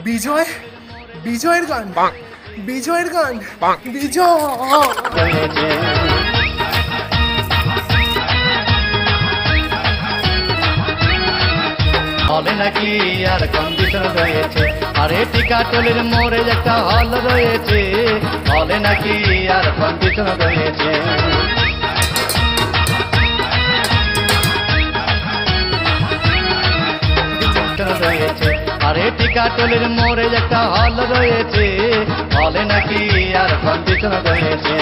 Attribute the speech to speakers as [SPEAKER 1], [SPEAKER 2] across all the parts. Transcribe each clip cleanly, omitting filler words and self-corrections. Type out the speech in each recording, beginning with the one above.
[SPEAKER 1] বিজয়, বিজয়ের গান, বিজয়ের গান, বিজয়।
[SPEAKER 2] হবে নাকি আর কন্ডিশন রয়েছে, আরে টিকাটলের মোড়ে একটা হল রয়েছে, হবে নাকি আর কন্ডিশন রয়েছে। আরে টিকাটলের মোড়ে একটা হল রয়েছে, হলে নাকি আর কন্ডিশন রয়েছে।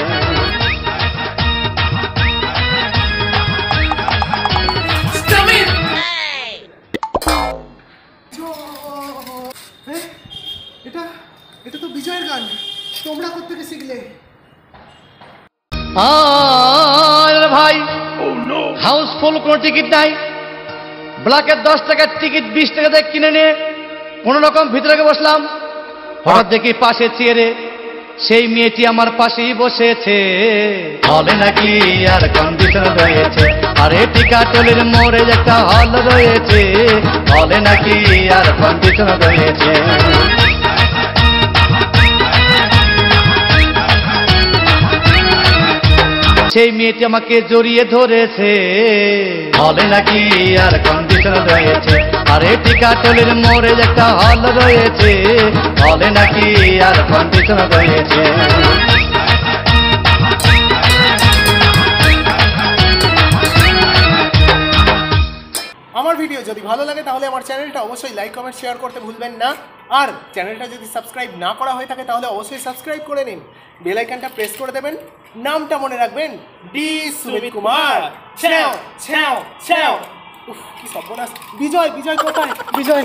[SPEAKER 1] এটা তো বিজয়ের গান, তোমরা কোত্থেকে শিখলে?
[SPEAKER 2] ভাই হাউসফুল কোনো টিকিট নাই, ব্ল্যাকের 10 টাকার টিকিট 20 টাকা দিয়ে কিনে নিয়ে কোনো রকম ভিতরে বসলাম। হঠাৎ দেখি পাশে চেয়ারে সেই মেয়েটি আমার পাশেই বসেছে, হলে নাকি আর কন্ডিশন রয়েছে, আরে টিকাটলের মোড়ে একটা হল রয়েছে, হলে নাকি আর কন্ডিশন রয়েছে। সেই মেয়েটি আমাকে জড়িয়ে ধরেছে, হলে নাকি আর কন্ডিশন রয়েছে, আরে টিকাটলের মোড়ে একটা হল রয়েছে, হলে নাকি আর কন্ডিশন রয়েছে।
[SPEAKER 1] আমার ভিডিও যদি ভালো লাগে তাহলে আমার চ্যানেলটা অবশ্যই লাইক কমেন্ট শেয়ার করতে ভুলবেন না। আর চ্যানেলটা যদি সাবস্ক্রাইব না করা হয়ে থাকে তাহলে অবশ্যই সাবস্ক্রাইব করে নিন, বেল আইকনটা প্রেস করে দেবেন। নামটা মনে রাখবেন, ডি সুমিত কুমার। ছ্যাও ছ্যাও ছ্যাও। উফ কি সর্বনাশ! বিজয়, বিজয় কোথায়? বিজয়